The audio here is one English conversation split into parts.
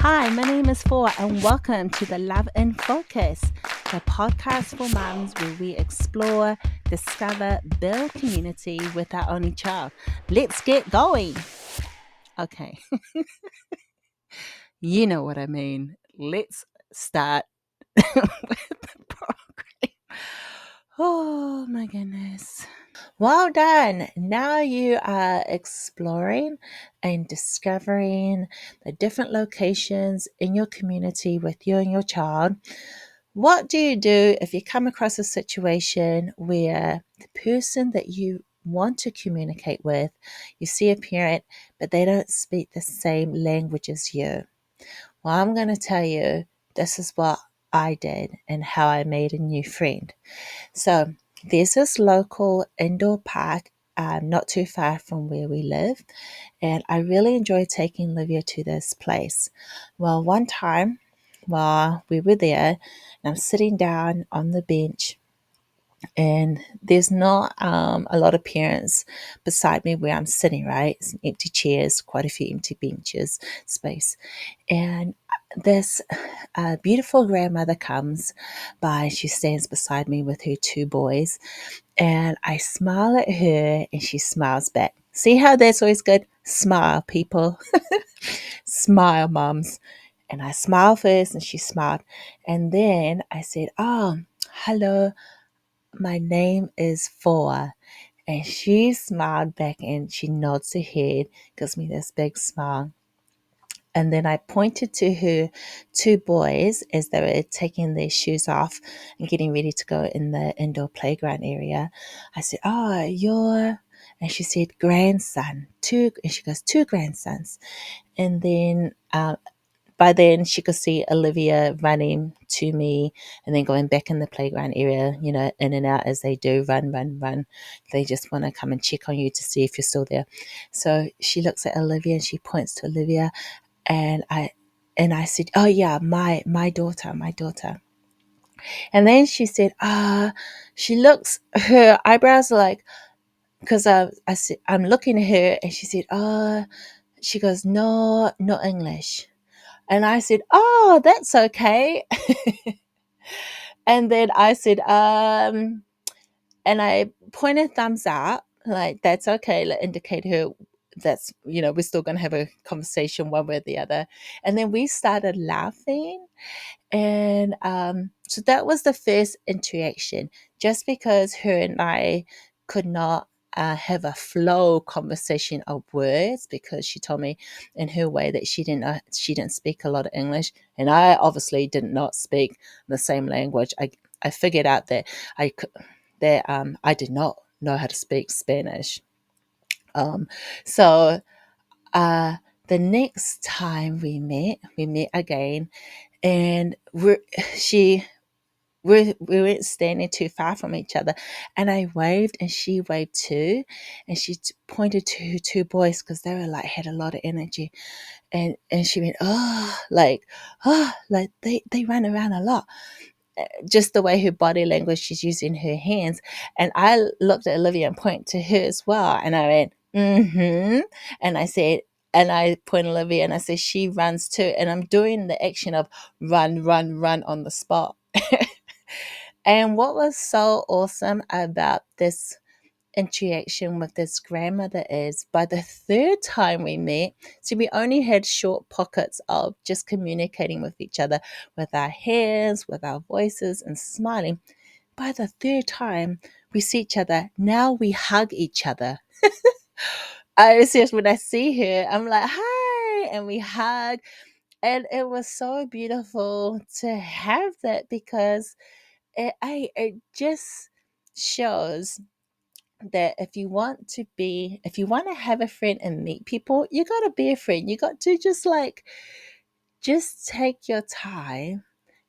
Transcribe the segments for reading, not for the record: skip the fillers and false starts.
Hi, my name is Four, and welcome to the Love in Focus, the podcast for mums where we explore, discover, build community with our only child. Let's get going. Okay, you know what I mean. Let's start with the program. Oh my goodness. Well done. Now you are exploring and discovering the different locations in your community with you and your child. What do you do if you come across a situation where the person that you want to communicate with, you see a parent, but they don't speak the same language as you? Well, I'm going to tell you this is what I did and how I made a new friend. So there's this local indoor park not too far from where we live, and I really enjoy taking Livia to this place. Well, one time while we were there, and I'm sitting down on the bench, and there's not a lot of parents beside me where I'm sitting, right? Some empty chairs, quite a few empty benches, space. And this beautiful grandmother comes by. She stands beside me with her two boys, and I smile at her and she smiles back. See how that's always good? Smile, people. Smile, mums. And I smiled first and she smiled. And then I said, "Oh, hello, my name is Four." And she smiled back and she nods her head, gives me this big smile. And then I pointed to her two boys as they were taking their shoes off and getting ready to go in the indoor playground area. I said, "Oh, you're," and she said, "grandson." Two, and she goes, "Two grandsons." And then by then she could see Olivia running to me and then going back in the playground area, in and out as they do, run, run, run. They just want to come and check on you to see if you're still there. So she looks at Olivia and she points to Olivia, and I said, "Oh yeah, my daughter, my daughter." And then she said, she looks, her eyebrows are like, because I said, I'm looking at her, and she said, she goes, "No, no English." And I said, "Oh, that's okay." And then I said, and I pointed thumbs up, like, "That's okay," like, indicate her that's, we're still going to have a conversation one way or the other. And then we started laughing. And so that was the first interaction, just because her and I could not have a flow conversation of words, because she told me in her way that she didn't speak a lot of English, and I obviously did not speak the same language. I figured out that I did not know how to speak Spanish. Um, so uh, the next time we met again, and she we weren't standing too far from each other, and I waved and she waved too, and she pointed to her two boys because they were like, had a lot of energy, and she went, like they run around a lot, just the way her body language, she's using her hands. And I looked at Olivia and pointed to her as well, and I went, "Mm-hmm." And I said, and I pointed Olivia and I said, "She runs too." And I'm doing the action of run, run, run on the spot. And what was so awesome about this interaction with this grandmother is, by the third time we met, so we only had short pockets of just communicating with each other with our hands, with our voices, and smiling. By the third time we see each other, now we hug each other. I serious, when I see her, I'm like, "Hi," and we hug. And it was so beautiful to have that, because it just shows that if you want to have a friend and meet people, you got to be a friend. You got to just take your time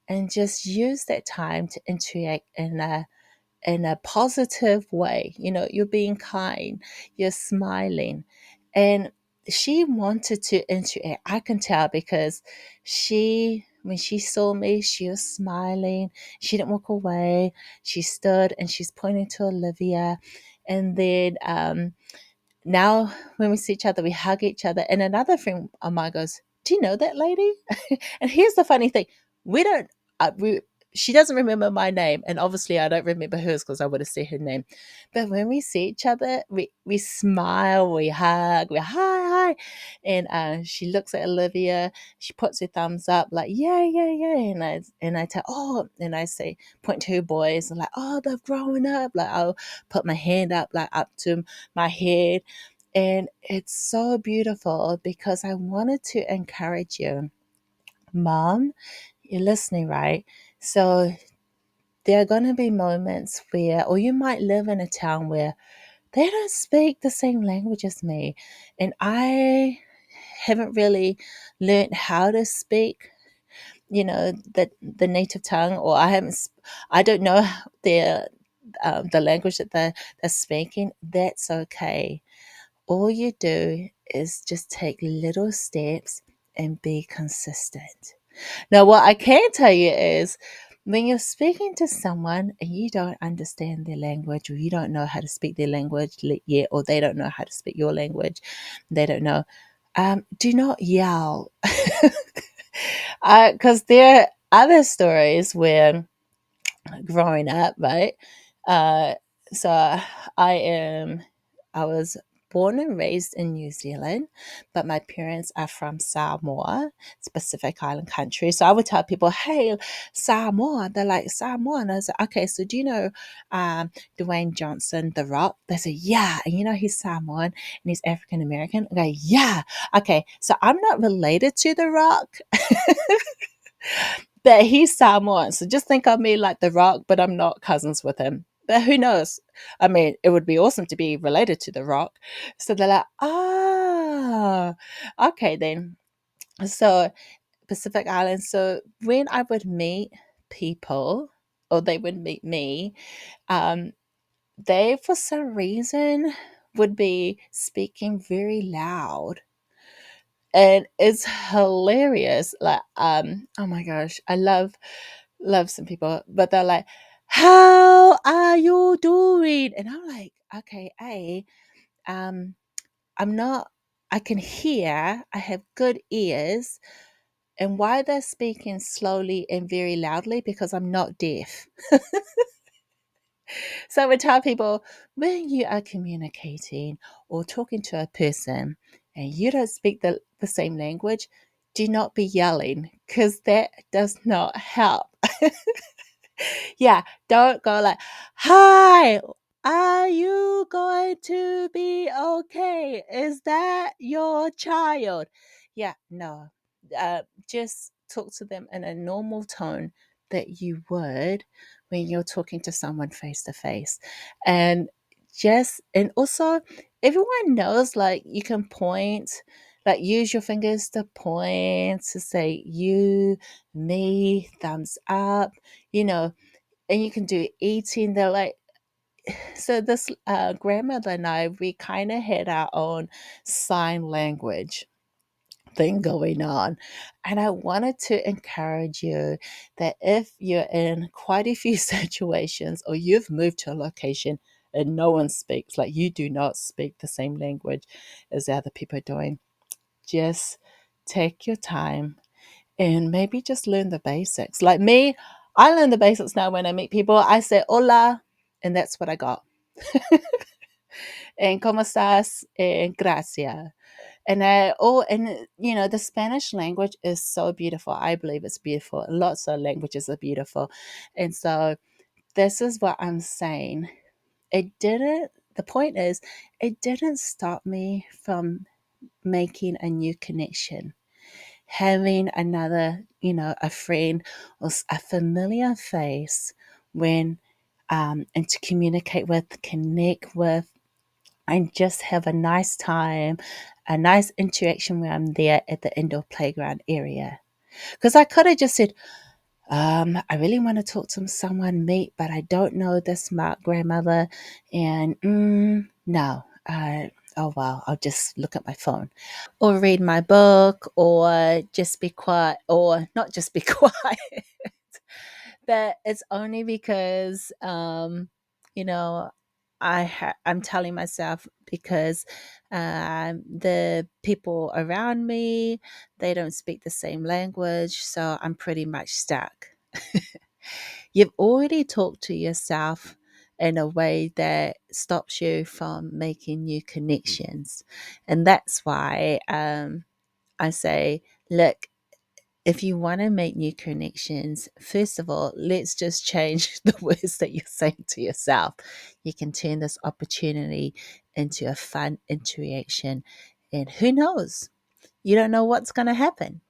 and just use that time to interact in a positive way. You're being kind, you're smiling. And she wanted to interact. I can tell, because when she saw me, she was smiling. She didn't walk away. She stood and she's pointing to Olivia. And then now when we see each other, we hug each other. And another friend of mine goes, do you know that lady? And here's the funny thing: we don't. We she doesn't remember my name, and obviously I don't remember hers because I would have said her name. But when we see each other, we smile, we hug, we hi, and she looks at Olivia. She puts her thumbs up, like yeah, yeah, yeah, and I tell and I say point to her boys and like they've grown up. Like I'll put my hand up, like up to my head, and it's so beautiful because I wanted to encourage you, Mom. You're listening, right? So there are going to be moments where, or you might live in a town where they don't speak the same language as me. And I haven't really learned how to speak, the native tongue, or I don't know the language that they're speaking. That's okay. All you do is just take little steps and be consistent. Now, what I can tell you is when you're speaking to someone and you don't understand their language, or you don't know how to speak their language yet, or they don't know how to speak your language, they don't know, do not yell. Because there are other stories where growing up, right? Uh, so I was born and raised in New Zealand, but my parents are from Samoa, it's Pacific Island country. So I would tell people, "Hey, Samoa." They're like, "Samoa," and I was like, "Okay, so do you know Dwayne Johnson, The Rock?" They say, "Yeah," and he's Samoan and he's African American. I go, "Yeah, okay." So I'm not related to The Rock. But he's Samoan, so just think of me like The Rock, but I'm not cousins with him. But who knows? I mean, it would be awesome to be related to The Rock. So they're like, okay then. So Pacific Islands. So when I would meet people, or they would meet me, um, they for some reason would be speaking very loud, and it's hilarious. Like, oh my gosh, I love some people, but they're like, "How are you doing?" And I'm like, "Okay, um, I'm not. I can hear. I have good ears." And why they're speaking slowly and very loudly? Because I'm not deaf. So I would tell people, when you are communicating or talking to a person and you don't speak the same language, do not be yelling, because that does not help. Yeah, don't go like, "Hi, are you going to be okay? Is that your child?" Yeah, no. Just talk to them in a normal tone that you would when you're talking to someone face to face. And and also, everyone knows, like, you can point, like, use your fingers to point to say you, me, thumbs up, you know, and you can do eating. They're like, so this grandmother and I, we kind of had our own sign language thing going on. And I wanted to encourage you that if you're in quite a few situations, or you've moved to a location and no one speaks, like you do not speak the same language as the other people are doing, just take your time and maybe just learn the basics. Like me, I learn the basics now when I meet people. I say hola, and that's what I got. And como estás? And gracias. And the Spanish language is so beautiful. I believe it's beautiful. Lots of languages are beautiful. And so this is what I'm saying. The point is, it didn't stop me from making a new connection, having another, a friend or a familiar face when, and to communicate with, connect with, and just have a nice time, a nice interaction when I'm there at the indoor playground area. Because I could have just said, I really want to talk to someone, meet, but I don't know this smart grandmother. And no, oh well, I'll just look at my phone or read my book or just be quiet, or not just be quiet. But it's only because, you know, I'm telling myself because the people around me, they don't speak the same language, so I'm pretty much stuck. You've already talked to yourself in a way that stops you from making new connections. And that's why I say, look, if you want to make new connections, first of all, let's just change the words that you're saying to yourself. You can turn this opportunity into a fun interaction. And who knows? You don't know what's going to happen.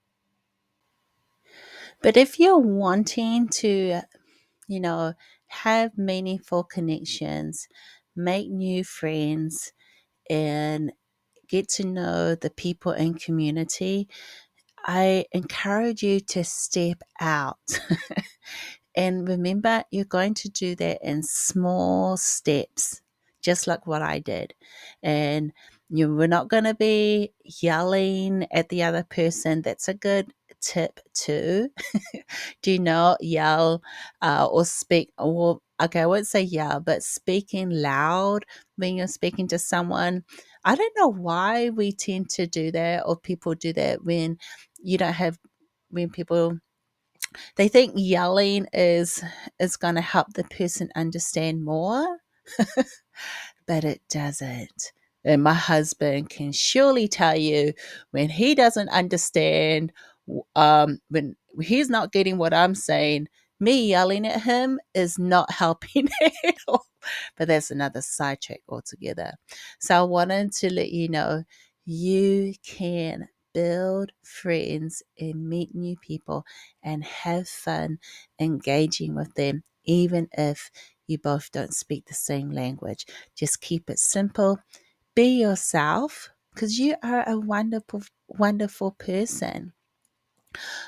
But if you're wanting to, you know, have meaningful connections, make new friends, and get to know the people in community, I encourage you to step out. And remember, you're going to do that in small steps, just like what I did. And we're not going to be yelling at the other person. That's a good tip, too. Do not yell or speak, or okay, I won't say yell, but speaking loud when you're speaking to someone. I don't know why we tend to do that, or people do that when you don't have, when people, they think yelling is going to help the person understand more, but it doesn't. And my husband can surely tell you when he doesn't understand, when he's not getting what I'm saying, me yelling at him is not helping at all. But that's another sidetrack altogether. So I wanted to let you know you can build friends and meet new people and have fun engaging with them, even if you both don't speak the same language. Just keep it simple. Be yourself because you are a wonderful, wonderful person.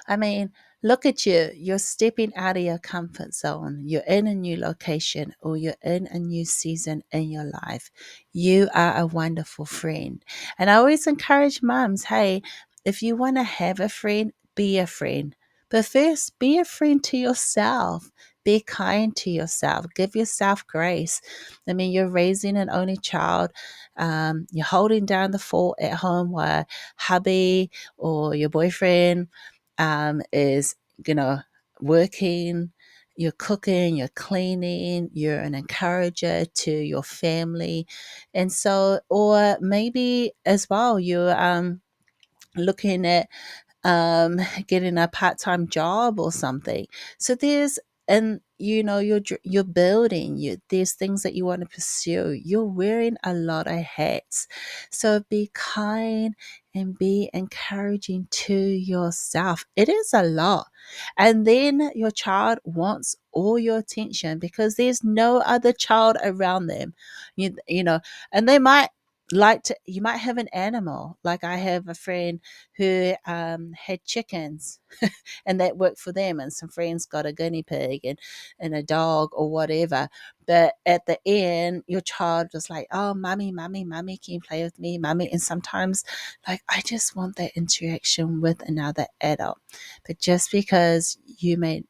I mean, look at you. You're stepping out of your comfort zone. You're in a new location or you're in a new season in your life. You are a wonderful friend. And I always encourage moms, hey, if you want to have a friend, be a friend. But first, be a friend to yourself. Be kind to yourself. Give yourself grace. I mean, you're raising an only child. You're holding down the fort at home while hubby or your boyfriend is, you know, working, you're cooking, you're cleaning, you're an encourager to your family. And so, or maybe as well, you're looking at getting a part-time job or something. So there's, and you're building, there's things that you want to pursue. You're wearing a lot of hats. So be kind and be encouraging to yourself. It is a lot. And then your child wants all your attention because there's no other child around them. You know, and they might like to, you might have an animal. Like I have a friend who had chickens and that worked for them, and some friends got a guinea pig and a dog or whatever. But at the end, your child was like, oh, mommy, mommy, mommy, can you play with me, mommy? And sometimes, like, I just want that interaction with another adult. But just because you may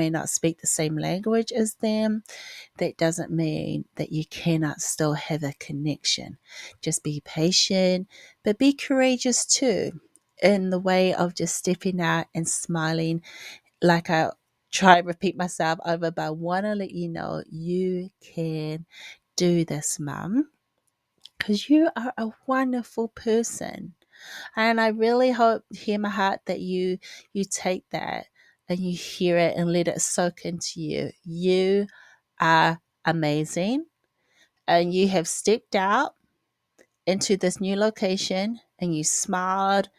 not speak the same language as them, that doesn't mean that you cannot still have a connection. Just be patient, but be courageous too, in the way of just stepping out and smiling. Like I try and repeat myself over, but I want to let you know you can do this, mum, because you are a wonderful person. And I really hope, hear my heart, that you take that and you hear it and let it soak into you. You are amazing, and you have stepped out into this new location and you smiled,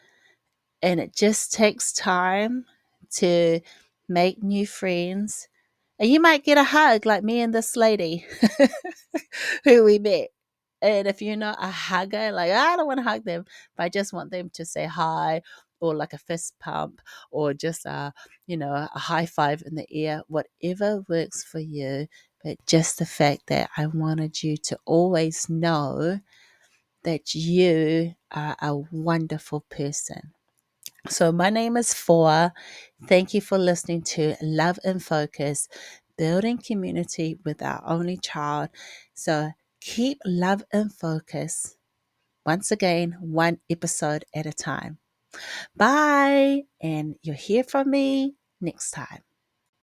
and it just takes time to make new friends. And you might get a hug like me and this lady who we met. And if you're not a hugger, like I don't want to hug them, but I just want them to say hi, or like a fist pump, or just a high five in the air, whatever works for you. But just the fact that I wanted you to always know that you are a wonderful person. So my name is Four. Thank you for listening to Love in Focus. building community with our only child. So keep love in focus. Once again, one episode at a time. Bye. And you'll hear from me next time.